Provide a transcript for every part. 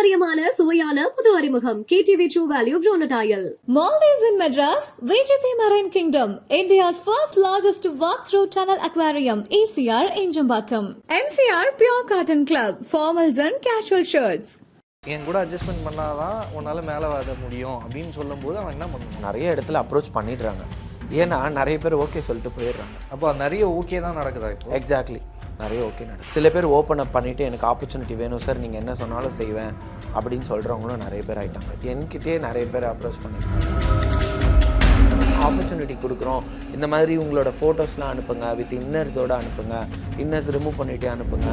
பாரம்பரியமான சுவையான புது அறிமுகம் KTV True Value Bronatile. Maldives in Madras, VGP Marine Kingdom, India's first largest walk-through tunnel aquarium, ECR in Jambakam. MCR Pure Cotton Club, formals and casual shirts. என் கூட adjustment பண்ணாதான் உன்னால் மேலே வர முடியும் அப்படின்னு சொல்லும்போது அவன் என்ன பண்ணுவான்? நிறைய இடத்துல அப்ரோச் பண்ணிடுறாங்க. ஏன்னா நிறைய பேர் ஓகே சொல்லிட்டு போயிடுறாங்க. அப்போ நிறைய ஓகே தான் நடக்குதா இப்போ? எக்ஸாக்ட்லி, நிறைய ஓகே நடக்குது. சில பேர் ஓப்பன் அப் பண்ணிவிட்டு எனக்கு ஆப்பர்ச்சுனிட்டி வேணும் சார், நீங்கள் என்ன சொன்னாலும் செய்வேன் அப்படின்னு சொல்கிறவங்களும் நிறைய பேர் ஆகிட்டாங்க. என்கிட்டயே நிறைய பேர் அப்ரோச் பண்ணியிருக்காங்க. ஆப்பர்ச்சுனிட்டி கொடுக்குறோம், இந்த மாதிரி உங்களோட ஃபோட்டோஸ்லாம் அனுப்புங்க, வித் இன்னர்ஸோடு அனுப்புங்க, இன்னர்ஸ் ரிமூவ் பண்ணிகிட்டே அனுப்புங்க,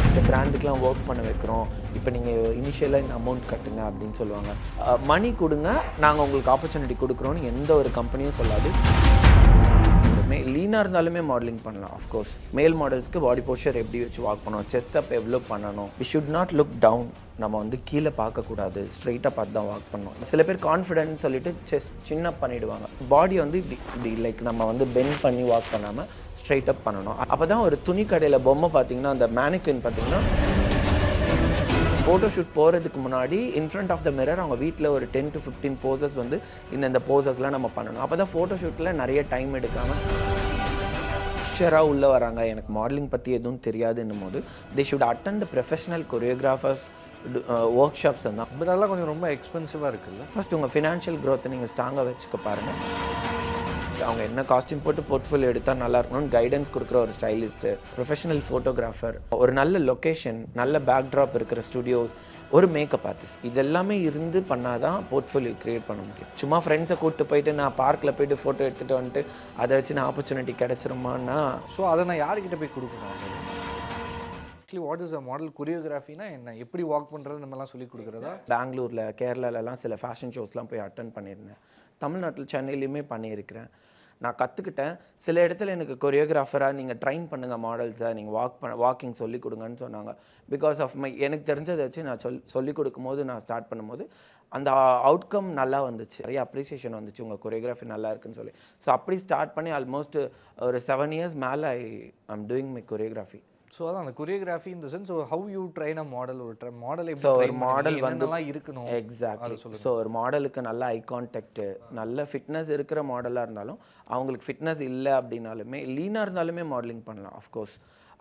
இந்த பிராண்டுக்கெலாம் ஒர்க் பண்ண வைக்கிறோம், இப்போ நீங்கள் இனிஷியலாக இந்த அமௌண்ட் கட்டுங்க அப்படின்னு சொல்லுவாங்க. மணி கொடுங்க, நாங்கள் உங்களுக்கு ஆப்பர்ச்சுனிட்டி கொடுக்குறோன்னு எந்த ஒரு கம்பெனியும் சொல்லாது. லீனாக இருந்தாலுமே மாடலிங் பண்ணலாம். ஆஃப்கோர்ஸ் மேல் மாடல்ஸ்க்கு பாடி போஸ்டர் எப்படி வச்சு வாக் பண்ணணும், செஸ்ட் அப் எவ்வளோ பண்ணணும், we should not look down. நம்ம வந்து கீழே பார்க்கக்கூடாது, ஸ்ட்ரைட்டாக பார்த்து தான் வாக் பண்ணணும். சில பேர் கான்ஃபிடென்ட் சொல்லிட்டு செஸ்ட் சின்ன பண்ணிவிடுவாங்க. பாடி வந்து இப்படி லைக் நம்ம வந்து பெண்ட் பண்ணி வாக் பண்ணாமல் ஸ்ட்ரைட் அப் பண்ணணும். அப்போ தான் ஒரு துணி கடையில் பொம்மை பார்த்தீங்கன்னா, அந்த மேனிக்வின் பார்த்தீங்கன்னா ஃபோட்டோஷூட் போகிறதுக்கு முன்னாடி இன்ஃப்ரண்ட் ஆஃப் த மிரர் அவங்க வீட்டில் ஒரு 10 to 15 போசஸ் வந்து இந்த போசஸ்லாம் நம்ம பண்ணணும். அப்போ தான் ஃபோட்டோஷூட்டில் நிறைய டைம் எடுக்காமல் ஷராக உள்ளே வராங்க. எனக்கு மாடலிங் பற்றி எதுவும் தெரியாதுன்னும் போது they should attend the professional choreographers work shops தான். பட் அதெல்லாம் கொஞ்சம் ரொம்ப எக்ஸ்பென்சிவாக இருக்குல்ல. ஃபர்ஸ்ட் உங்கள் ஃபினான்ஷியல் க்ரோத்தை நீங்கள் ஸ்ட்ராங்காக வச்சுக்க பாருங்கள். அவங்க என்ன காஸ்டியூம் போட்டு போர்ட்ஃபோலியோ எடுத்தால் நல்லா இருக்கணும்னு கைடன்ஸ் கொடுக்குற ஒரு ஸ்டைலிஸ்ட்டு, ப்ரொஃபஷனல் ஃபோட்டோகிராஃபர், ஒரு நல்ல லொக்கேஷன், நல்ல பேக்ட்ராப் இருக்கிற ஸ்டுடியோஸ், ஒரு மேக்கப் ஆர்டிஸ்ட், இதெல்லாமே இருந்து பண்ணால் தான் போர்ட்ஃபோலியோ க்ரியேட் பண்ண முடியும். சும்மா ஃப்ரெண்ட்ஸை கூப்பிட்டு போயிட்டு நான் பார்க்கில் போயிட்டு ஃபோட்டோ எடுத்துகிட்டு வந்துட்டு அதை வச்சு நான் ஆப்பர்ச்சுனிட்டி கிடச்சிருமான்னா, ஸோ அதை நான் யார்கிட்ட போய் கொடுக்கணும்? Actually what is a model கொரியோகிராஃபினா என்ன, எப்படி வாக் பண்ணுறது இந்த மாதிரிலாம் சொல்லி கொடுக்குறதா? பெங்களூரில், கேரளாலலாம் சில ஃபேஷன் ஷோஸ்லாம் போய் அட்டன் பண்ணியிருந்தேன். தமிழ்நாட்டில் சென்னையிலையுமே பண்ணியிருக்கிறேன். நான் கற்றுக்கிட்டேன். சில இடத்துல எனக்கு கொரியோகிராஃபராக நீங்கள் ட்ரைன் பண்ணுங்கள் மாடல்ஸை, நீங்கள் வாக்கிங் சொல்லிக் கொடுங்கன்னு சொன்னாங்க. பிகாஸ் ஆஃப் எனக்கு தெரிஞ்சதை வச்சு நான் சொல்லிக் கொடுக்கும்போது, நான் ஸ்டார்ட் பண்ணும்போது அந்த அவுட்கம் நல்லா வந்துச்சு, நிறைய அப்ரிசியேஷன் வந்துச்சு, உங்கள் கொரியோகிராஃபி நல்லா இருக்குன்னு சொல்லி. ஸோ அப்படி ஸ்டார்ட் பண்ணி ஆல்மோஸ்ட் ஒரு 7 years மேலே I'm doing my choreography. So அதான் அந்த கொரியோகிராஃபி இந்த sense how you train a model, ஒரு மாடல் ஸோ ஒரு மாடல் வந்து இருக்கணும். எக்ஸாக்ட்லி. ஸோ ஒரு மாடலுக்கு நல்ல ஐ கான்டாக்ட், நல்ல ஃபிட்னஸ் இருக்கிற மாடலாக இருந்தாலும், அவங்களுக்கு ஃபிட்னஸ் இல்லை அப்படின்னாலுமே, லீனாக இருந்தாலுமே மாடலிங் பண்ணலாம். ஆஃப்கோர்ஸ்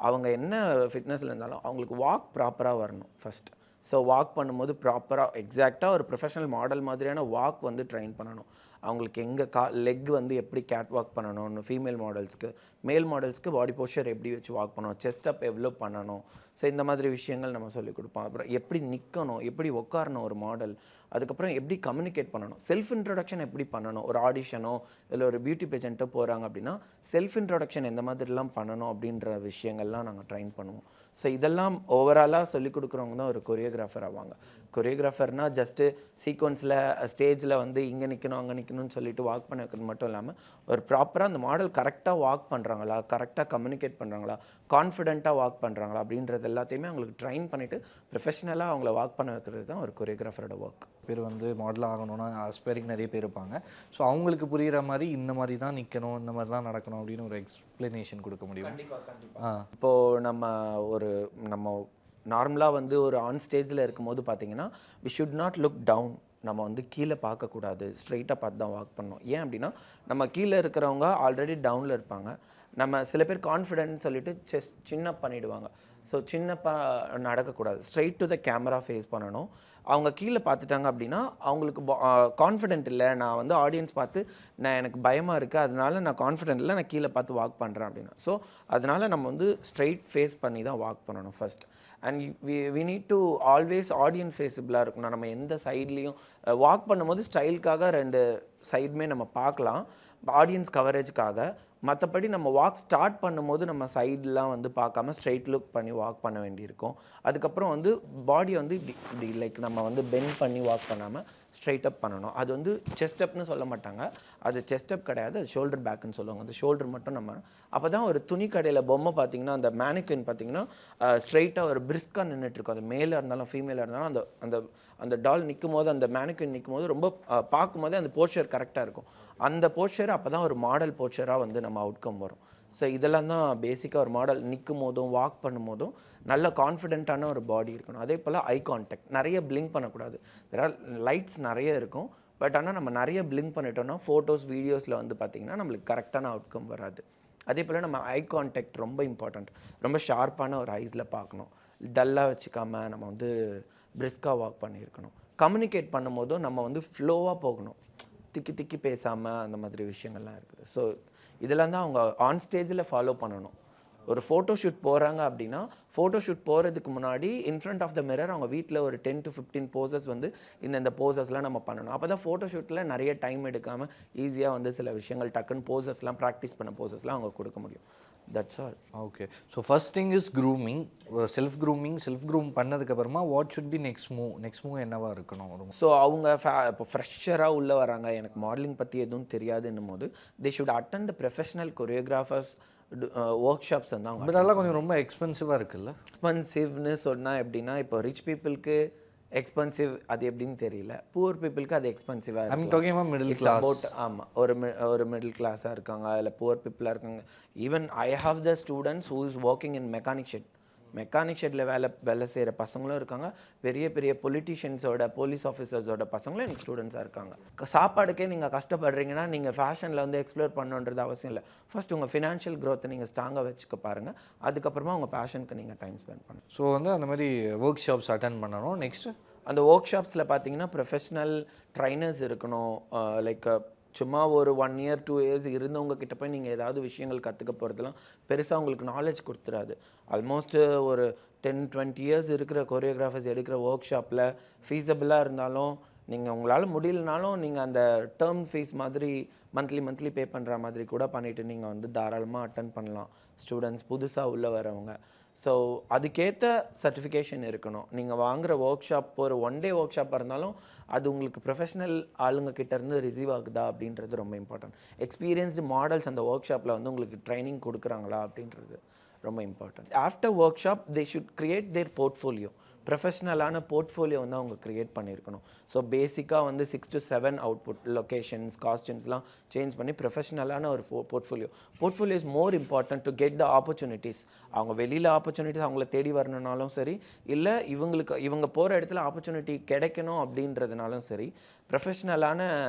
அவங்க என்ன ஃபிட்னஸில் இருந்தாலும் அவங்களுக்கு வாக் ப்ராப்பராக வரணும் ஃபஸ்ட். ஸோ வாக் பண்ணும்போது ப்ராப்பராக எக்ஸாக்டாக ஒரு ப்ரொஃபஷனல் மாடல் மாதிரியான வாக் வந்து ட்ரைன் பண்ணணும். அவங்களுக்கு எங்கே லெக் வந்து எப்படி கேட் வாக் பண்ணணும்னு ஃபீமேல் மாடல்ஸ்க்கு, மேல் மாடல்ஸ்க்கு பாடி போஸ்டர் எப்படி வச்சு வாக் பண்ணணும், செஸ்ட் அப் எவ்வளோ பண்ணணும். ஸோ இந்த மாதிரி விஷயங்கள் நம்ம சொல்லிக் கொடுப்போம். அப்புறம் எப்படி நிற்கணும், எப்படி உட்காரணும் ஒரு மாடல், அதுக்கப்புறம் எப்படி கம்யூனிகேட் பண்ணணும், செல்ஃப் இன்ட்ரொடக்ஷன் எப்படி பண்ணணும். ஒரு ஆடிஷனோ இல்லை ஒரு பியூட்டி பேஜெண்ட்டோ போகிறாங்க அப்படின்னா செல்ஃப் இன்ட்ரொடக்ஷன் எந்த மாதிரிலாம் பண்ணணும் அப்படின்ற விஷயங்கள்லாம் நாங்கள் ட்ரைன் பண்ணுவோம். ஸோ இதெல்லாம் ஓவராலாக சொல்லிக் கொடுக்குறவங்க தான் ஒரு கொரியோகிராஃபர் ஆவாங்க. கொரியோகிராஃபர்னால் ஜஸ்ட்டு சீக்வன்ஸில் ஸ்டேஜில் வந்து இங்கே நிற்கணும் அங்கே நிற்கணும்னு சொல்லிட்டு வாக் பண்ண வைக்கிறது மட்டும் இல்லாமல், ஒரு ப்ராப்பராக அந்த மாடல் கரெக்டாக வாக் பண்ணுறாங்களா, கரெக்டாக கம்யூனிகேட் பண்ணுறாங்களா, கான்ஃபிடென்ட்டாக வாக் பண்ணுறாங்களா அப்படின்றது எல்லாத்தையுமே அவங்களுக்கு ட்ரைன் பண்ணிவிட்டு ப்ரொஃபஷனலாக அவங்கள வாக் பண்ண வைக்கிறது தான் ஒரு கொரியோகிராஃபரோட ஒர்க். பேர் வந்து மாடல் ஆகணும்னா ஆஸ்பைரிங் நிறைய பேர் இருப்பாங்க. ஸோ அவங்களுக்கு புரிகிற மாதிரி இந்த மாதிரி தான் நிற்கணும், இந்த மாதிரி தான் நடக்கணும் அப்படின்னு ஒரு எக்ஸ்பிளனேஷன் கொடுக்க முடியும். கண்டிப்பாக. இப்போது நம்ம நார்மலாக வந்து ஒரு ஆன் ஸ்டேஜில் இருக்கும்போது பார்த்தீங்கன்னா, we should not look down. நம்ம வந்து கீழே பார்க்கக்கூடாது, ஸ்ட்ரைட்டாக பார்த்து தான் வாக் பண்ணணும். ஏன் அப்படின்னா, நம்ம கீழே இருக்கிறவங்க ஆல்ரெடி டவுனில் இருப்பாங்க. நம்ம சில பேர் கான்ஃபிடென்ட் சொல்லிட்டு சின்ன பண்ணிவிடுவாங்க. ஸோ நடக்கக்கூடாது, straight to the camera face பண்ணணும். அவங்க கீழே பார்த்துட்டாங்க அப்படின்னா அவங்களுக்கு கான்ஃபிடென்ட் இல்லை, நான் வந்து ஆடியன்ஸ் பார்த்து எனக்கு பயமாக இருக்குது, அதனால நான் கான்ஃபிடென்ட் இல்லை, நான் கீழே பார்த்து வாக் பண்ணுறேன் அப்படின்னா. ஸோ அதனால் நம்ம வந்து ஸ்ட்ரைட் ஃபேஸ் பண்ணி தான் வாக் பண்ணணும் first. And we need to always audience ஃபேஸபிளாக இருக்கணும். நம்ம எந்த சைட்லேயும் வாக் பண்ணும்போது ஸ்டைலுக்காக 2 சைடுமே நம்ம பார்க்கலாம், ஆடியன்ஸ் கவரேஜுக்காக. மற்றபடி நம்ம வாக் ஸ்டார்ட் பண்ணும்போது நம்ம சைட்லாம் வந்து பார்க்காம ஸ்ட்ரைட் லுக் பண்ணி வாக் பண்ண வேண்டியிருக்கும். அதுக்கப்புறம் வந்து பாடியை வந்து இப்படி லைக் நம்ம வந்து பெண்ட் பண்ணி வாக் பண்ணாமல் ஸ்ட்ரைட் அப் பண்ணணும். அது வந்து செஸ்ட் அப்னு சொல்ல மாட்டாங்க, அது செஸ்ட் அப் கிடையாது, அது ஷோல்டர் பேக்குன்னு சொல்லுவாங்க. அந்த ஷோல்டர் மட்டும் நம்ம அப்போ தான் ஒரு துணி கடையில் பொம்மை பார்த்திங்கன்னா, அந்த மேனிக்வின் பார்த்திங்கன்னா ஸ்ட்ரைட்டாக ஒரு பிரிஸ்காக நின்றுட்டுருக்கும். அது மேலே இருந்தாலும் ஃபீமேலாக இருந்தாலும் அந்த அந்த அந்த டால் நிற்கும் போது, அந்த மேனிக்வின் நிற்கும் போது ரொம்ப பார்க்கும்போதே அந்த போஸ்டர் கரெக்டாக இருக்கும். அந்த போஸ்டர் அப்போ தான் ஒரு மாடல் போஸ்டராக வந்து நம்ம அவுட்கம் வரும். ஸோ இதெல்லாம் தான் பேசிக்காக ஒரு மாடல் நிற்கும் போதும் வாக் பண்ணும் போதும் நல்ல கான்ஃபிடென்ட்டான ஒரு பாடி இருக்கணும். அதே போல் ஐ கான்டாக்ட் நிறைய பிளிங்க் பண்ணக்கூடாது. லைட்ஸ் நிறைய இருக்கும், பட் ஆனால் நம்ம நிறைய பிளிங்க் பண்ணிட்டோம்னா ஃபோட்டோஸ் வீடியோஸில் வந்து பார்த்திங்கன்னா நம்மளுக்கு கரெக்டான அவுட்கம் வராது. அதே போல் நம்ம ஐ கான்டாக்ட் ரொம்ப இம்பார்ட்டண்ட். ரொம்ப ஷார்ப்பான ஒரு ஐஸில் பார்க்கணும். டல்லாக வச்சுக்காமல் நம்ம வந்து பிரிஸ்காக வாக் பண்ணியிருக்கணும். கம்யூனிகேட் பண்ணும்போதும் நம்ம வந்து ஃப்ளோவாக போகணும், திக்கி திக்கி பேசாமல் அந்த மாதிரி விஷயங்கள்லாம் இருக்குது. ஸோ இதெல்லாம் தான் அவங்க ஆன் ஸ்டேஜில் ஃபாலோ பண்ணணும். ஒரு ஃபோட்டோ ஷூட் போகிறாங்க அப்படின்னா ஃபோட்டோ ஷூட் போகிறதுக்கு முன்னாடி இன்ஃப்ரண்ட் ஆஃப் த மிரர் அவங்க வீட்டில் ஒரு 10 to 15 போசஸ் வந்து இந்த போசஸ்லாம் நம்ம பண்ணணும். அப்போ தான் ஃபோட்டோ ஷூட்டில் நிறைய டைம் எடுக்காமல் ஈஸியாக வந்து சில விஷயங்கள் டக்குன்னு போசஸ்லாம் ப்ராக்டிஸ் பண்ண போசஸ்லாம் அவங்க கொடுக்க முடியும். That's all. Okay. So first thing is grooming. Self groom பண்ணதுக்கப்புறமா what should be next move என்னவா இருக்கணும்? ஸோ அவங்க இப்போ ஃப்ரெஷராக உள்ளே வராங்க, எனக்கு மாடலிங் பற்றி எதுவும் தெரியாதுன்னும் போது they should attend the professional choreographers work shops வந்து அவங்க. பட் அதெல்லாம் கொஞ்சம் ரொம்ப எக்ஸ்பென்சிவாக இருக்குல்ல? எக்ஸ்பென்சிவ்னு சொன்னால் எப்படின்னா, இப்போ ரிச் பீப்புளுக்கு எக்ஸ்பென்சிவ் அது எப்படின்னு தெரியல, புவர் பீப்புளுக்கு அது எக்ஸ்பென்சிவாக இருக்கு. Middle class. ஆமாம், ஒரு மிடில் கிளாஸாக இருக்காங்க, அதில் புவர் பீப்புளாக இருக்காங்க. Even I have the students who is working in mechanic ஷெட்டில் வேலை செய்கிற பசங்களும் இருக்காங்க, பெரிய பெரிய பொலிட்டிஷியன்ஸோட போலீஸ் ஆஃபீஸர்ஸோட பசங்களும் எனக்கு ஸ்டூடெண்ட்ஸாக இருக்காங்க. சாப்பாடுக்கே நீங்கள் கஷ்டப்படுறீங்கன்னா நீங்கள் ஃபேஷனில் வந்து எக்ஸ்ப்ளோர் பண்ணணுன்றது அவசியம் இல்லை. ஃபர்ஸ்ட் உங்கள் ஃபினான்ஷியல் க்ரோத்தை நீங்கள் ஸ்ட்ராங்காக வச்சுக்க பாருங்கள், அதுக்கப்புறமா உங்கள் பேஷனுக்கு நீங்கள் டைம் ஸ்பெண்ட் பண்ணுங்கள். ஸோ வந்து அந்த மாதிரி ஒர்க் ஷாப்ஸ் அட்டென்ட் பண்ணணும். நெக்ஸ்ட்டு அந்த ஒர்க் ஷாப்ஸில் பார்த்தீங்கன்னா ப்ரொஃபஷ்னல் ட்ரைனர்ஸ் இருக்கணும். லைக் சும்மா ஒரு 1 year 2 years இருந்தவங்க கிட்ட போய் நீங்கள் ஏதாவது விஷயங்கள் கற்றுக்க போகிறதுலாம் பெருசாக உங்களுக்கு நாலேஜ் கொடுத்துறாது. ஆல்மோஸ்ட் ஒரு 10-20 years இருக்கிற கொரியோகிராஃபர்ஸ் எடுக்கிற ஒர்க் ஷாப்பில் ஃபீஸபிளாக இருந்தாலும் நீங்கள் உங்களால் முடியலனாலும் நீங்கள் அந்த டேர்ம் ஃபீஸ் மாதிரி மந்த்லி பே பண்ணுற மாதிரி கூட பண்ணிவிட்டு நீங்கள் வந்து தாராளமாக அட்டன் பண்ணலாம். ஸ்டூடெண்ட்ஸ் புதுசாக உள்ளே வரவங்க. ஸோ அதுக்கேற்ற சர்டிஃபிகேஷன் இருக்கணும். நீங்கள் வாங்குகிற ஒர்க் ஷாப் ஒரு 1 day ஒர்க் ஷாப்பாக இருந்தாலும் அது உங்களுக்கு ப்ரொஃபஷனல் ஆளுங்க கிட்டேருந்து ரிசீவ் ஆகுதா அப்படின்றது ரொம்ப இம்பார்ட்டன்ட். எக்ஸ்பீரியன்ஸ்டு மாடல்ஸ் அந்த ஒர்க் ஷாப்பில் வந்து உங்களுக்கு ட்ரைனிங் கொடுக்குறாங்களா அப்படின்றது ரொம்ப important. After workshop they should create their portfolio. ப்ரொஃபஷ்னலான போர்ட்ஃபோலியோ வந்து அவங்க க்ரியேட் பண்ணியிருக்கணும். ஸோ பேசிக்காக வந்து 6 to 7 அவுட்புட் லொக்கேஷன்ஸ் காஸ்டியூம்ஸ்லாம் சேஞ்ச் பண்ணி ப்ரொஃபஷ்னலான ஒரு portfolio is more important to get the opportunities. அவங்க வெளியில் ஆப்பர்ச்சுனிட்டிஸ் அவங்கள தேடி வரணுனாலும் சரி, இல்லை இவங்க போகிற இடத்துல ஆப்பர்ச்சுனிட்டி கிடைக்கணும் அப்படின்றதுனாலும் சரி, ப்ரொஃபஷ்னலான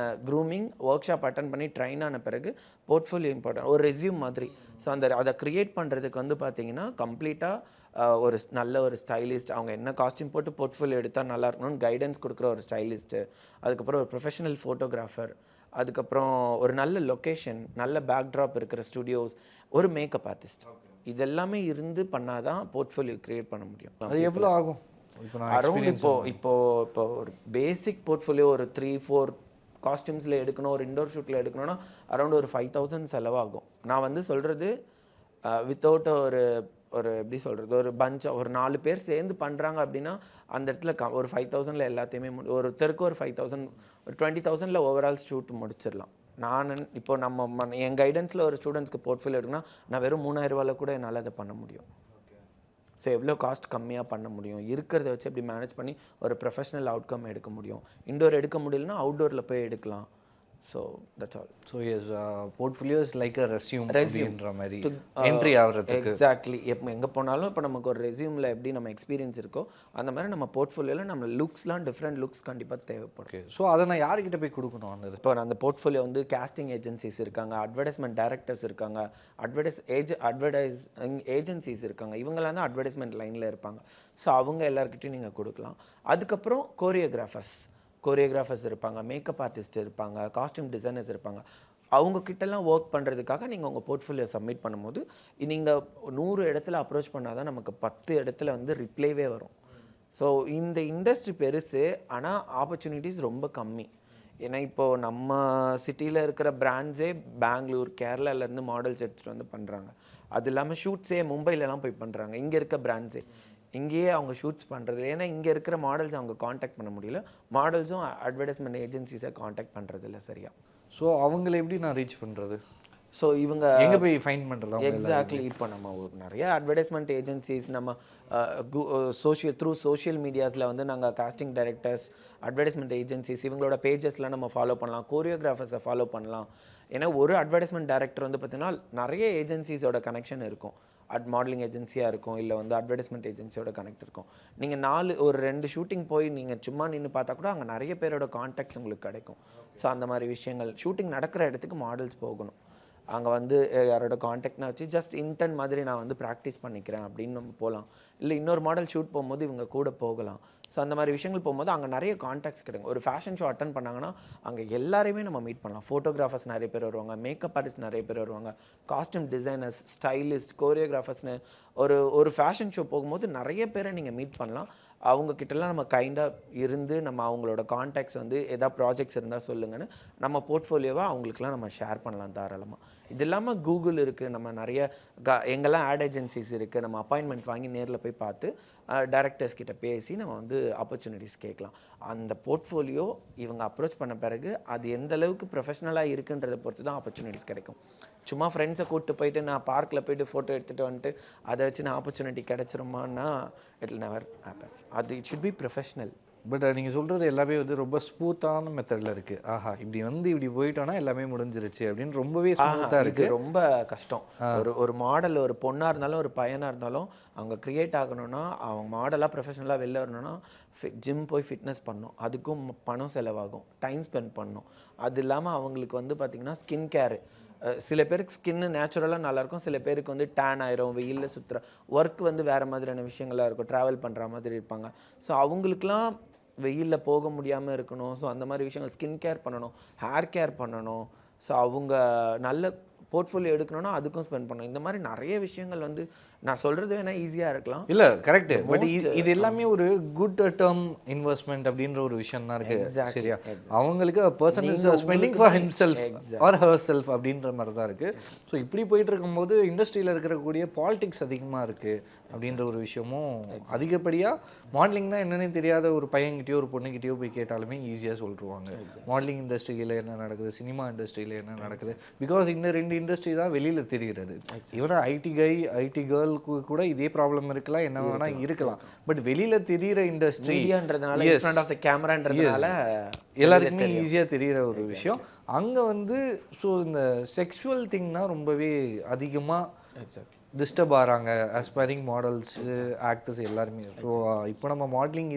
க்ரூமிங் ஒர்க் ஷாப் அட்டன் பண்ணி ட்ரைன் ஆன பிறகு போர்ட்ஃபோலியோ இம்பார்ட்டன்ட், ஒரு ரெஸ்யூம் மாதிரி. ஸோ அதை க்ரியேட் பண்ணுறதுக்கு வந்து பார்த்தீங்கன்னா கம்ப்ளீட்டாக ஒரு நல்ல ஒரு ஸ்டைலிஸ்ட், அவங்க என்ன காஸ்டியூம் போட்டு போர்ட்ஃபோலியோ எடுத்தால் நல்லா இருக்கணும்னு கைடன்ஸ் கொடுக்குற ஒரு ஸ்டைலிஸ்ட்டு, அதுக்கப்புறம் ஒரு ப்ரொஃபஷனல் ஃபோட்டோகிராஃபர், அதுக்கப்புறம் ஒரு நல்ல லொக்கேஷன், நல்ல பேக்ட்ராப் இருக்கிற ஸ்டுடியோஸ், ஒரு மேக்கப் ஆர்டிஸ்ட், இதெல்லாமே இருந்து பண்ணாதான் போர்ட்ஃபோலியோ க்ரியேட் பண்ண முடியும். அது எவ்வளோ ஆகும்? அரௌண்ட் இப்போ ஒரு பேசிக் போர்ட்ஃபோலியோ ஒரு 3-4 காஸ்டியூம்ஸில் எடுக்கணும், ஒரு இண்டோர் ஷூட்டில் எடுக்கணும்னா அரௌண்ட் ஒரு 5,000 செலவாகும். நான் வந்து சொல்கிறது வித்தவுட் ஒரு எப்படி சொல்கிறது, ஒரு ஒரு 4 பேர் சேர்ந்து பண்ணுறாங்க அப்படின்னா அந்த இடத்துல ஒரு 5,000ல் எல்லாத்தையுமே ஒருத்தருக்கு ஒரு 5,000, ஒரு 20,000ல் ஓவரால் ஷூட் முடிச்சிடலாம். இப்போ என் கைடன்ஸில் ஒரு ஸ்டூடெண்ட்ஸ்க்கு போர்ட்ஃபோலியோ எடுக்குன்னா நான் வெறும் 3,000 ரூபாயில் கூட என்னால் அதை பண்ண முடியும். ஸோ எவ்வளோ காஸ்ட் கம்மியாக பண்ண முடியும், இருக்கிறத வச்சு எப்படி மேனேஜ் பண்ணி ஒரு ப்ரொஃபஷனல் அவுட்கம் எடுக்க முடியும். இண்டோர் எடுக்க முடியலன்னா அவுட்டோரில் போய் எடுக்கலாம். So that's all. So yes, portfolio is like a ரெஸ்யூம்ன்ற மாதிரி என்ட்ரி ஆகிறதுக்கு. எக்ஸாக்ட்லி. எங்கே போனாலும் இப்போ நமக்கு ஒரு ரெஸ்யூமில் எப்படி நம்ம எக்ஸ்பீரியன்ஸ் இருக்கோ அந்த மாதிரி நம்ம போர்ட்ஃபோலியோவில் நம்ம லுக்ஸ்லாம் டிஃப்ரெண்ட் லுக்ஸ் கண்டிப்பாக தேவைப்படும். ஸோ அதை நான் யார்கிட்ட போய் கொடுக்கணும்? இப்போ அந்த போர்ட்ஃபோலியோ வந்து கேஸ்டிங் ஏஜென்சிஸ் இருக்காங்க, அட்வர்டைஸ்மெண்ட் டைரக்டர்ஸ் இருக்காங்க, அட்வர்டைசிங் ஏஜென்சிஸ் இருக்காங்க, இவங்களாம் தான் அட்வர்டைஸ்மெண்ட் லைனில் இருப்பாங்க. ஸோ அவங்க எல்லாருக்கிட்டையும் நீங்கள் கொடுக்கலாம். அதுக்கப்புறம் கோரியோகிராஃபர்ஸ் இருப்பாங்க, மேக்கப் ஆர்டிஸ்ட் இருப்பாங்க, காஸ்டியூம் டிசைனர்ஸ் இருப்பாங்க. அவங்க கிட்டலாம் ஒர்க் பண்ணுறதுக்காக நீங்கள் உங்கள் போர்ட்ஃபோலியோ சப்மிட் பண்ணும்போது நீங்கள் 100 இடத்துல அப்ரோச் பண்ணால் தான் நமக்கு 10 இடத்துல வந்து ரிப்ளைவே வரும். ஸோ இந்த இண்டஸ்ட்ரி பெருசு, ஆனால் ஆப்பர்ச்சுனிட்டிஸ் ரொம்ப கம்மி. ஏன்னா இப்போது நம்ம சிட்டியில் இருக்கிற பிராண்ட்ஸே பெங்களூர், கேரளாலேருந்து மாடல்ஸ் எடுத்துகிட்டு வந்து பண்ணுறாங்க. அது இல்லாமல் ஷூட்ஸே மும்பைலலாம் போய் பண்ணுறாங்க. இங்கே இருக்க பிராண்ட்ஸே இங்கேயே அவங்க ஷூட்ஸ் பண்ணுறது, ஏன்னா இங்கே இருக்கிற மாடல்ஸ் அவங்க காண்டாக்ட் பண்ண முடியல, மாடல்ஸும் அட்வர்டைஸ்மெண்ட் ஏஜென்சிஸை காண்டாக்ட் பண்ணுறதில்ல சரியா. ஸோ அவங்கள எப்படி நான் ரீச் பண்ணுறது? ஸோ இவங்க எங்கே போய் ஃபைன் பண்ணுறதா? எக்ஸாக்ட்லி. இப்போ நம்ம நிறைய அட்வர்டைஸ்மெண்ட் ஏஜென்சிஸ் நம்ம சோஷியல் மீடியாஸில் வந்து நாங்கள் காஸ்டிங் டைரக்டர்ஸ், அட்வர்டைஸ்மெண்ட் ஏஜென்சிஸ் இவங்களோட பேஜஸ்லாம் நம்ம ஃபாலோ பண்ணலாம், கோரியோகிராஃபர்ஸை ஃபாலோ பண்ணலாம். ஏன்னா ஒரு அட்வர்டைஸ்மெண்ட் டைரக்டர் வந்து பார்த்திங்கன்னா நிறைய ஏஜென்சிஸோட கனெக்ஷன் இருக்கும். மாடலிங் ஏஜென்சியாக இருக்கும், இல்லை வந்து அட்வர்டைஸ்மெண்ட் ஏஜென்சியோட கனெக்ட் இருக்கும். நீங்கள் ஒரு 2 ஷூட்டிங் போய் நீங்கள் சும்மா நின்று பார்த்தா கூட அங்கே நிறைய பேரோட கான்டாக்ட்ஸ் உங்களுக்கு கிடைக்கும். ஸோ அந்த மாதிரி விஷயங்கள் ஷூட்டிங் நடக்கிற இடத்துக்கு மாடல்ஸ் போகணும். அங்கே வந்து யாரோட காண்டாக்ட்னா வச்சு ஜஸ்ட் இன்டர்ன் மாதிரி நான் வந்து ப்ராக்டிஸ் பண்ணிக்கிறேன் அப்படின்னு நம்ம போகலாம். இல்லை இன்னொரு மாடல் ஷூட் போகும்போது இவங்க கூட போகலாம். ஸோ அந்த மாதிரி விஷயங்கள் போகும்போது அங்கே நிறைய காண்டாக்ட்ஸ் கிடைக்கும். ஒரு ஃபேஷன் ஷோ அட்டன் பண்ணாங்கன்னா அங்கே எல்லாரையுமே நம்ம மீட் பண்ணலாம். ஃபோட்டோகிராஃபர்ஸ் நிறைய பேர் வருவாங்க, மேக்கப் ஆர்டிஸ்ட் நிறைய பேர் வருவாங்க, காஸ்டியூம் டிசைனர்ஸ், ஸ்டைலிஸ்ட், கோரியோகிராஃபர்ஸ்னு ஒரு ஃபேஷன் ஷோ போகும்போது நிறைய பேரை நீங்கள் மீட் பண்ணலாம். அவங்கக்கிட்டலாம் நம்ம கைண்டாக இருந்து நம்ம அவங்களோட கான்டாக்ட்ஸ் வந்து எதாவது ப்ராஜெக்ட்ஸ் இருந்தால் சொல்லுங்கன்னு நம்ம போர்ட்ஃபோலியோவை அவங்களுக்குலாம் நம்ம ஷேர் பண்ணலாம் தாராளமாக. இது இல்லாமல் கூகுள் இருக்குது, நம்ம நிறைய எங்கெல்லாம் ஆட் ஏஜென்சிஸ் இருக்குது, நம்ம அப்பாயின்மெண்ட் வாங்கி நேரில் போய் பார்த்து டைரக்டர்ஸ் கிட்ட பேசி நம்ம வந்து ஆப்பர்ச்சுனிட்டிஸ் கேட்கலாம். அந்த போர்ட்ஃபோலியோ இவங்க அப்ரோச் பண்ண பிறகு அது எந்த அளவுக்கு ப்ரொஃபஷனலாக இருக்குன்றதை பொறுத்து தான் ஆப்பர்ச்சுனிட்டிஸ் கிடைக்கும். சும்மா ஃப்ரெண்ட்ஸை கூப்பிட்டு போயிட்டு நான் பார்க்கில் போய்ட்டு ஃபோட்டோ எடுத்துகிட்டு வந்துட்டு அதை வச்சு நான் ஆப்பர்ச்சுனிட்டி கிடச்சிருமான்னா இட் வில் நெவர் ஹேப்பன். அது it should be professional. But நீங்கள் சொல்கிறது எல்லாமே வந்து ரொம்ப ஸ்மூத்தான மெத்தடில் இருக்குது. ஆஹா இப்படி போயிட்டோன்னா எல்லாமே முடிஞ்சிருச்சு அப்படின்னு ரொம்பவே ஸ்மூத்தாக இருக்குது. ரொம்ப கஷ்டம். ஒரு மாடல், ஒரு பொண்ணாக இருந்தாலும் ஒரு பையனாக இருந்தாலும் அவங்க க்ரியேட் ஆகணும்னா, அவங்க மாடலாக ப்ரொஃபஷனலாக வெளில வரணும்னா ஜிம் போய் ஃபிட்னஸ் பண்ணணும், அதுக்கும் பணம் செலவாகும், டைம் ஸ்பெண்ட் பண்ணணும். அது இல்லாமல் அவங்களுக்கு வந்து பார்த்திங்கன்னா ஸ்கின் கேரு, சில பேருக்கு ஸ்கின்னு நேச்சுரலாக நல்லாயிருக்கும், சில பேருக்கு வந்து டேன் ஆயிரும், வெயிலில் சுற்றுற ஒர்க் வந்து வேறு மாதிரியான விஷயங்களாக இருக்கும், ட்ராவல் பண்ணுற மாதிரி இருப்பாங்க. ஸோ அவங்களுக்குலாம் வெயிலில் போக முடியாமல் இருக்கணும். ஸோ அந்த மாதிரி விஷயங்கள் ஸ்கின் கேர் பண்ணணும், ஹேர் கேர் பண்ணணும். ஸோ அவங்க நல்ல போர்ட்ஃபோலியோ எடுக்கணும்னா அதுக்கும் ஸ்பெண்ட் பண்ணணும். இந்த மாதிரி நிறைய விஷயங்கள் வந்து நான் சொல்கிறது வேணால் ஈஸியாக இருக்கலாம். இல்லை கரெக்டு, பட் இது எல்லாமே ஒரு குட் டேர்ம் இன்வெஸ்ட்மெண்ட் அப்படின்ற ஒரு விஷயம் தான் இருக்குது. சரியா, அவங்களுக்கு person is spending for himself R her self அப்படின்ற மாதிரி தான் இருக்குது. ஸோ இப்படி போயிட்டு இருக்கும்போது இண்டஸ்ட்ரியில் இருக்கக்கூடிய பாலிடிக்ஸ் அதிகமாக இருக்குது அப்படின்ற ஒரு விஷயமும் அதிகப்படியாக மாடலிங்னா என்னென்னு தெரியாத ஒரு பையன்கிட்டயோ ஒரு பொண்ணுக்கிட்டயோ போய் கேட்டாலுமே ஈஸியாக சொல்லிடுவாங்க. மாடலிங் இண்டஸ்ட்ரியில் என்ன நடக்குது, சினிமா இண்டஸ்ட்ரியில் என்ன நடக்குது, பிகாஸ் இந்த 2 இண்டஸ்ட்ரி தான் வெளியில் தெரிகிறது. இவன் ஐடி கேர்ளுக்கு கூட இதே ப்ராப்ளம் இருக்கலாம், என்ன வேணால் இருக்கலாம். பட் வெளியில் தெரிகிற இண்டஸ்ட்ரி கேமரான்றதுனால எல்லாருக்குமே ஈஸியாக தெரிகிற ஒரு விஷயம். அங்கே வந்து ஸோ இந்த செக்ஷுவல் திங்னா ரொம்பவே அதிகமாக டிஸ்டர்ப் ஆகிறாங்க ஆஸ்பைரிங் மாடல்ஸு, ஆக்டர்ஸ் எல்லாருமே. ஸோ இப்போ நம்ம மாடலிங்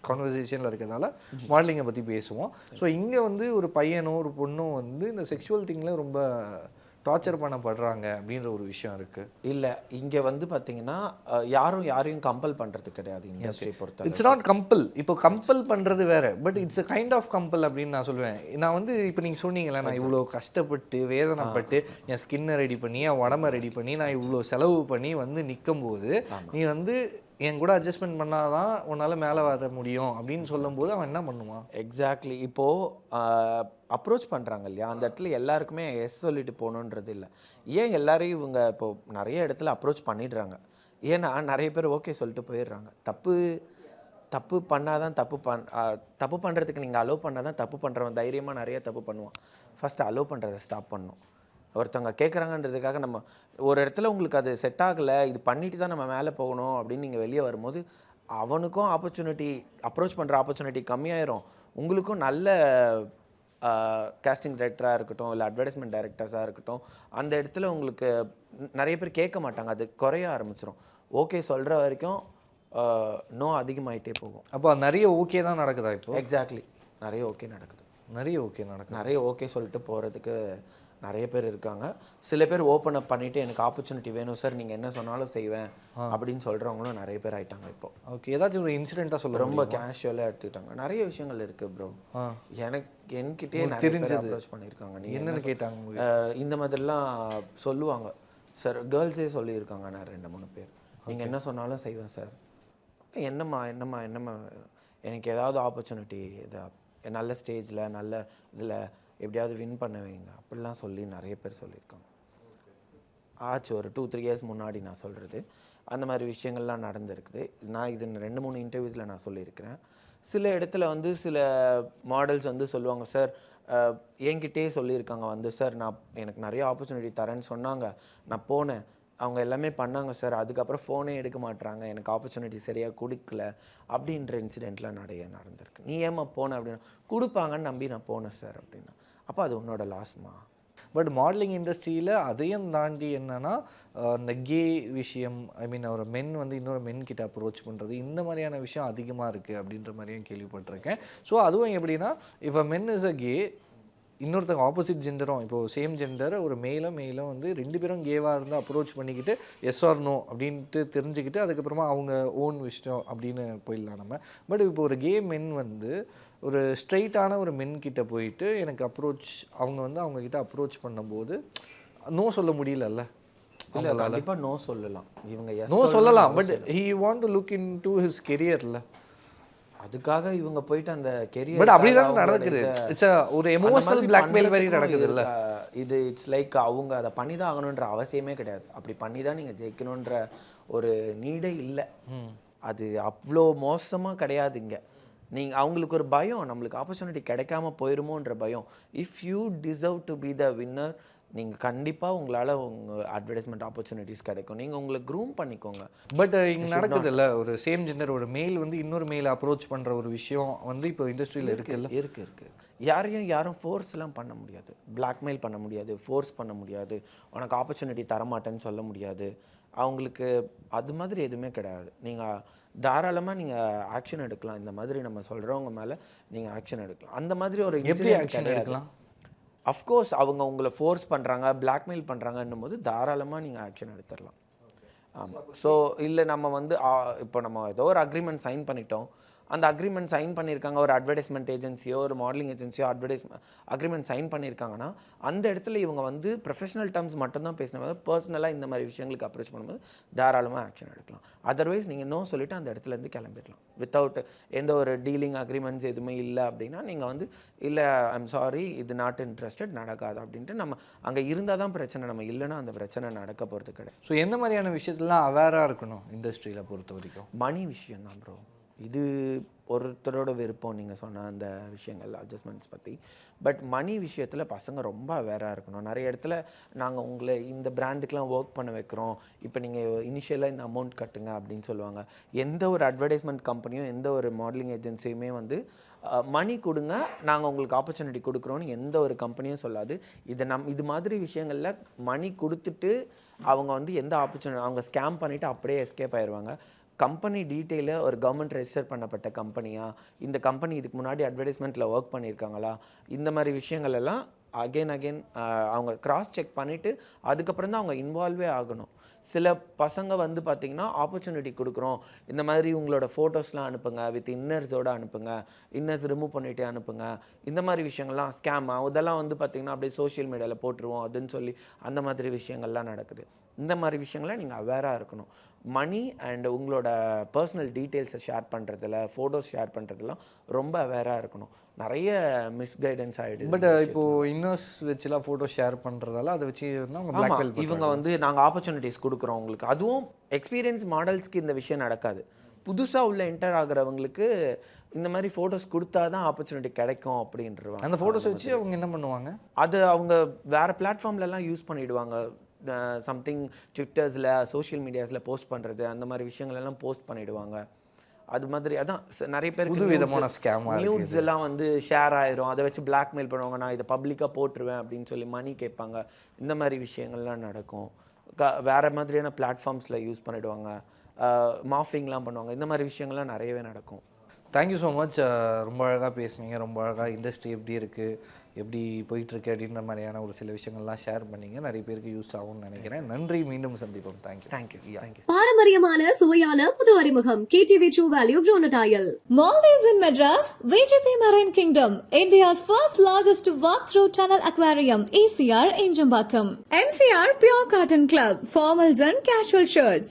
கான்வர்சேஷனில் இருக்கிறதால மாடலிங்கை பற்றி பேசுவோம். ஸோ இங்கே வந்து ஒரு பையனோ ஒரு பொண்ணும் வந்து இந்த செக்ஷுவல் திங்கில் ரொம்ப டார்ச்சர் பண்ணப்படுறாங்க அப்படின்ற ஒரு விஷயம் இருக்குது. இல்லை இங்கே வந்து பார்த்தீங்கன்னா யாரையும் கம்பல் பண்ணுறது கிடையாது இண்டஸ்ட்ரி பொறுத்த. It's not compel. இப்போ கம்பல் பண்ணுறது வேறு, but it's a kind of compel அப்படின்னு நான் சொல்லுவேன். நான் வந்து இப்போ நீங்கள் சொன்னீங்களே, நான் இவ்வளோ கஷ்டப்பட்டு வேதனைப்பட்டு என் ஸ்கின்னை ரெடி பண்ணி என் உடம்பை ரெடி பண்ணி நான் இவ்வளோ செலவு பண்ணி வந்து நிற்கும் போது நீ வந்து என் கூட அட்ஜஸ்ட்மெண்ட் பண்ணாதான் உன்னால் மேலே வர முடியும் அப்படின்னு சொல்லும்போது அவன் என்ன பண்ணுவான்? எக்ஸாக்ட்லி. இப்போது அப்ரோச் பண்ணுறாங்க இல்லையா, அந்த இடத்துல எல்லாருக்குமே எஸ் சொல்லிட்டு போகணுன்றது இல்லை. ஏன் எல்லாரையும் இவங்க இப்போது நிறைய இடத்துல அப்ரோச் பண்ணிடுறாங்க, ஏன்னா நிறைய பேர் ஓகே சொல்லிட்டு போயிடுறாங்க. தப்பு பண்ணாதான் தப்பு பண்ணுறதுக்கு நீங்கள் அலோவ் பண்ணால் தான் தப்பு பண்ணுறவன் தைரியமாக நிறைய தப்பு பண்ணுவான். ஃபஸ்ட்டு அலோவ் பண்ணுறதை ஸ்டாப் பண்ணணும். ஒருத்தவங்க கேட்குறாங்கன்றதுக்காக நம்ம ஒரு இடத்துல உங்களுக்கு அது செட் ஆகலை, இது பண்ணிட்டு தான் நம்ம மேலே போகணும் அப்படின்னு நீங்கள் வெளியே வரும்போது அவனுக்கும் அப்ரோச் பண்ணுற ஆப்பர்ச்சுனிட்டி கம்மியாயிரும், உங்களுக்கும் நல்ல காஸ்டிங் டைரக்டராக இருக்கட்டும், இல்லை அட்வர்டைஸ்மெண்ட் டைரக்டர்ஸாக இருக்கட்டும், அந்த இடத்துல உங்களுக்கு நிறைய பேர் கேட்க மாட்டாங்க, அது குறைய ஆரம்பிச்சிடும். ஓகே சொல்கிற வரைக்கும் நோ அதிகமாகிட்டே போகும். அப்போ நிறைய ஓகே தான் நடக்குதா இப்போ? எக்ஸாக்ட்லி, நிறைய ஓகே நடக்குது. நிறைய ஓகே சொல்லிட்டு போகிறதுக்கு நிறைய பேர் இருக்காங்க. சில பேர் ஓப்பன் அப் பண்ணிவிட்டு எனக்கு ஆப்பர்ச்சுனிட்டி வேணும் சார், நீங்கள் என்ன சொன்னாலும் செய்வேன் அப்படின்னு சொல்கிறவங்களும் நிறைய பேர் ஆகிட்டாங்க இப்போ. ஓகே, ஏதாச்சும் ஒரு இன்சிடென்ட்டாக சொல்ல ரொம்ப கேஷுவலாக எடுத்துக்கிட்டாங்க. நிறைய விஷயங்கள் இருக்குது ப்ரோ. என்கிட்டே நிறைய பேர் அப்ரோச் பண்ணியிருக்காங்க. நீங்கள் என்னென்னு கேட்டாங்க? இந்த மாதிரிலாம் சொல்லுவாங்க சார், கேர்ள்ஸே சொல்லியிருக்காங்க. நான் 2-3 பேர் நீங்கள் என்ன சொன்னாலும் செய்வேன் சார். என்னம்மா எனக்கு ஏதாவது ஆப்பர்ச்சுனிட்டி நல்ல ஸ்டேஜில் நல்ல இதில் எப்படியாவது வின் பண்ண வைங்க அப்படிலாம் சொல்லி நிறைய பேர் சொல்லியிருக்காங்க. ஆச்சு ஒரு 2-3 இயர்ஸ் முன்னாடி நான் சொல்கிறது. அந்த மாதிரி விஷயங்கள்லாம் நடந்திருக்குது. நான் இது 2-3 இன்டர்வியூஸில் நான் சொல்லியிருக்கிறேன். சில இடத்துல வந்து சில மாடல்ஸ் வந்து சொல்லுவாங்க சார், என்கிட்டயே சொல்லியிருக்காங்க வந்து சார் எனக்கு நிறைய ஆப்பர்ச்சுனிட்டி தரேன்னு சொன்னாங்க, நான் போனேன், அவங்க எல்லாமே பண்ணாங்க சார், அதுக்கப்புறம் ஃபோனே எடுக்க மாட்றாங்க, எனக்கு ஆப்பர்ச்சுனிட்டி சரியாக கொடுக்கல அப்படின்ற இன்சிடெண்ட்லாம் நிறைய நடந்திருக்கு. நீ ஏமா போன அப்படின்னா, கொடுப்பாங்கன்னு நம்பி நான் போனேன் சார் அப்படின்னா, அப்போ அது உன்னோட லாஸ்மா. பட் மாடலிங் இண்டஸ்ட்ரியில் அதையும் தாண்டி என்னன்னா அந்த கே விஷயம், ஐ மீன் ஒரு மென் வந்து இன்னொரு மென் கிட்ட அப்ரோச் பண்ணுறது, இந்த மாதிரியான விஷயம் அதிகமாக இருக்குது அப்படின்ற மாதிரியும் கேள்விப்பட்டிருக்கேன். ஸோ அதுவும் எப்படின்னா, இப்போ மென் இஸ் அ கே, இன்னொருத்தங்க ஆப்போசிட் ஜெண்டரும், இப்போது சேம் ஜெண்டர் ஒரு மேலும் வந்து 2 பேரும் கேவாக இருந்து அப்ரோச் பண்ணிக்கிட்டு எஸ் ஆர் நோ அப்படின்ட்டு தெரிஞ்சுக்கிட்டு அதுக்கப்புறமா அவங்க ஓன் விஷயம் அப்படின்னு போயிடலாம் நம்ம. பட் இப்போ ஒரு கே மென் வந்து ஒரு ஸ்ட்ரெயிட்டான ஒரு மென் கிட்ட போயிட்டு எனக்கு அப்ரோச், அவங்க வந்து அவங்க கிட்ட அப்ரோச் பண்ணும்போது நோ சொல்ல முடியலல்ல. இல்லை, கண்டிப்பாக நோ சொல்லலாம், இவங்க நோ சொல்லலாம், but he want to look into his கெரியர்ல. அதுக்காக இவங்க போயிட்டு அந்த கெரியர், பட் அப்படிதான் நடக்குது. இட்ஸ் ஒரு எமோஷனல் பிளாக்மெயில் மாதிரி நடக்குது இல்ல இது. இட்ஸ் லைக் அவங்க அதை பண்ணி தான் ஆகணுன்ற அவசியமே கிடையாது, அப்படி பண்ணி தான் நீங்கள் ஜெயிக்கணுன்ற ஒரு நீடே இல்லை. அது அவ்வளோ மோசமாக கிடையாது. இங்கே நீங்கள் அவங்களுக்கு ஒரு பயம், நம்மளுக்கு ஆப்பர்ச்சுனிட்டி கிடைக்காம போயிருமோன்ற பயம். If you deserve to be the winner, நீங்கள் கண்டிப்பாக உங்களால் உங்கள் அட்வர்டைஸ்மெண்ட் ஆப்பர்ச்சுனிட்டிஸ் கிடைக்கும். நீங்கள் உங்களை க்ரூம் பண்ணிக்கோங்க. பட் இங்கே நடக்குது இல்லை, ஒரு சேம் ஜெண்டர் ஒரு மேல் வந்து இன்னொரு மேல் அப்ரோச் பண்ணுற ஒரு விஷயம் வந்து இப்போ இண்டஸ்ட்ரியில் இருக்குல்ல. இருக்குது. யாரும் ஃபோர்ஸ்லாம் பண்ண முடியாது, பிளாக்மெயில் பண்ண முடியாது, ஃபோர்ஸ் பண்ண முடியாது, உனக்கு ஆப்பர்ச்சுனிட்டி தரமாட்டேன்னு சொல்ல முடியாது. அவங்களுக்கு அது மாதிரி எதுவுமே கிடையாது. நீங்கள் தாராளமாக நீங்கள் ஆக்ஷன் எடுக்கலாம். இந்த மாதிரி நம்ம சொல்கிறவங்க மேலே நீங்கள் ஆக்ஷன் எடுக்கலாம். அந்த மாதிரி ஒரு எப்படி ஆக்ஷன் எடுக்கலாம்? அஃப்கோர்ஸ் அவங்க உங்களை ஃபோர்ஸ் பண்ணுறாங்க, பிளாக்மெயில் பண்ணுறாங்கன்னும் போது தாராளமாக நீங்கள் ஆக்ஷன் எடுத்துடலாம். ஆமாம். ஸோ இல்லை, நம்ம வந்து இப்போ நம்ம ஏதோ ஒரு அக்ரிமெண்ட் சைன் பண்ணிட்டோம், அந்த அக்ரிமெண்ட் சைன் பண்ணியிருக்காங்க, ஒரு அட்வர்டைஸ்மெண்ட் ஏஜென்சியோ ஒரு மாடலிங் ஏஜென்சியோ அக்ரிமெண்ட் சைன் பண்ணியிருக்காங்கன்னா அந்த இடத்துல இவங்க வந்து ப்ரொஃபஷனல் டேர்ம்ஸ் மட்டும்தான் பேசின, பர்சனலாக இந்த மாதிரி விஷயங்களுக்கு அப்ரோச் பண்ணும்போது தாராளமாக ஆக்ஷன் எடுக்கலாம். அதர்வைஸ் நீங்கள் நோ சொல்லிவிட்டு அந்த இடத்துலேருந்து கிளம்பிடலாம் வித்தவுட் எந்த ஒரு டீலிங் அக்ரிமெண்ட்ஸ் எதுவுமே இல்லை அப்படின்னா நீங்கள் வந்து இல்லை ஐம் சாரி, இது நாட் இன்ட்ரெஸ்டட், நடக்காது அப்படின்ட்டு நம்ம அங்கே இருந்தால் தான் பிரச்சனை, நம்ம இல்லைன்னா அந்த பிரச்சனை நடக்க போகிறது கிடையாது. ஸோ எந்த மாதிரியான விஷயத்துலாம் அவேராக இருக்கணும் இண்டஸ்ட்ரியில் பொறுத்த வரைக்கும்? மணி விஷயம் தான் ப்ரோ. இது ஒருத்தரோட விருப்பம், நீங்கள் சொன்ன அந்த விஷயங்கள் அட்ஜஸ்ட்மெண்ட்ஸ் பற்றி. பட் மணி விஷயத்தில் பசங்க ரொம்ப அவேராக இருக்கணும். நிறைய இடத்துல நாங்கள் உங்களை இந்த பிராண்டுக்கெலாம் ஒர்க் பண்ண வைக்கிறோம், இப்போ நீங்கள் இனிஷியலாக இந்த அமௌண்ட் கட்டுங்க அப்படின்னு சொல்லுவாங்க. எந்த ஒரு அட்வர்டைஸ்மெண்ட் கம்பெனியும் எந்த ஒரு மாடலிங் ஏஜென்சியுமே வந்து மணி கொடுங்க, நாங்கள் உங்களுக்கு ஆப்பர்ச்சுனிட்டி கொடுக்குறோன்னு எந்த ஒரு கம்பெனியும் சொல்லாது. இது மாதிரி விஷயங்களில் மணி கொடுத்துட்டு அவங்க வந்து எந்த ஆப்பர்ச்சுனிட்டி, அவங்க ஸ்கேம் பண்ணிவிட்டு அப்படியே எஸ்கேப் ஆயிடுவாங்க. கம்பெனி டீட்டெயிலை ஒரு கவர்மெண்ட் ரெஜிஸ்டர் பண்ணப்பட்ட கம்பெனியா, இந்த கம்பெனி இதுக்கு முன்னாடி அட்வர்டைஸ்மெண்ட்டில் ஒர்க் பண்ணியிருக்காங்களா, இந்த மாதிரி விஷயங்கள் எல்லாம் அகெயின் அவங்க கிராஸ் செக் பண்ணிவிட்டு அதுக்கப்புறம் தான் அவங்க இன்வால்வே ஆகணும். சில பசங்க வந்து பார்த்திங்கன்னா ஆப்பர்ச்சுனிட்டி கொடுக்குறோம், இந்த மாதிரி உங்களோட ஃபோட்டோஸ்லாம் அனுப்புங்க, வித் இன்னர்ஸோடு அனுப்புங்க, இன்னர்ஸ் ரிமூவ் பண்ணிவிட்டு அனுப்புங்க, இந்த மாதிரி விஷயங்கள்லாம் ஸ்கேம், அதெல்லாம் வந்து பார்த்திங்கன்னா அப்படியே சோஷியல் மீடியாவில் போட்டுருவோம் அதுன்னு சொல்லி அந்த மாதிரி விஷயங்கள்லாம் நடக்குது. இந்த மாதிரி விஷயங்களை நீங்கள் அவேராக இருக்கணும். மணி அண்ட் உங்களோட பர்சனல் டீட்டெயில்ஸை ஷேர் பண்ணுறதுல, ஃபோட்டோஸ் ஷேர் பண்ணுறதுலாம் ரொம்ப அவேராக இருக்கணும். நிறைய மிஸ்கைடன்ஸ் ஆகிடுது. பட் இப்போது இன்னர்ஸ் வச்சுலாம் ஃபோட்டோ ஷேர் பண்ணுறதால அதை வச்சு இவங்க வந்து நாங்கள் ஆப்பர்ச்சுனிட்டிஸ் கொடுக்குறோம் உங்களுக்கு. அதுவும் எக்ஸ்பீரியன்ஸ் மாடல்ஸ்க்கு இந்த விஷயம் நடக்காது. புதுசாக உள்ள என்டர் ஆகிறவங்களுக்கு இந்த மாதிரி ஃபோட்டோஸ் கொடுத்தா தான் ஆப்பர்ச்சுனிட்டி கிடைக்கும் அப்படின்றவாங்க. அந்த ஃபோட்டோஸ் வச்சு அவங்க என்ன பண்ணுவாங்க, அது அவங்க வேறு பிளாட்ஃபார்ம்லலாம் யூஸ் பண்ணிவிடுவாங்க. சம்திங் ட்விட்டர்ஸில், சோஷியல் மீடியாஸில் போஸ்ட் பண்ணுறது, அந்த மாதிரி விஷயங்களெல்லாம் போஸ்ட் பண்ணிவிடுவாங்க. அது மாதிரி அதான் நிறைய பேர் விதமான ஸ்கேம் நியூஸ் எல்லாம் வந்து ஷேர் ஆயிரும், அதை வச்சு பிளாக்மெயில் பண்ணுவாங்க, நான் இதை பப்ளிக்காக போட்டுருவேன் அப்படின்னு சொல்லி மணி கேட்பாங்க. இந்த மாதிரி விஷயங்கள்லாம் நடக்கும். வேறு மாதிரியான பிளாட்ஃபார்ம்ஸில் யூஸ் பண்ணிவிடுவாங்க, மாஃபிங்லாம் பண்ணுவாங்க. இந்த மாதிரி விஷயங்கள்லாம் நிறையவே நடக்கும். Thank you so much. ரொம்ப அழகாக பேசுனீங்க, ரொம்ப அழகாக இண்டஸ்ட்ரி எப்படி இருக்குது, எப்படி போயிட்டுருக்கு அப்படின்ற மாதிரியான ஒரு சில விஷயங்கள்லாம் ஷேர் பண்ணிங்க. நிறைய பேருக்கு யூஸ் ஆகும்னு நினைக்கிறேன். நன்றி, மீண்டும் சந்திப்போம். தேங்க்யூ. பாரம்பரியமான சுவையான புது அறிமுகம் KTV True Value Groundnut Oil. Maldives in Madras, VGP Marine Kingdom, India's first largest walk-through tunnel aquarium, ECR Enjambakam. MCR Pure Cotton Club, formals and casual shirts.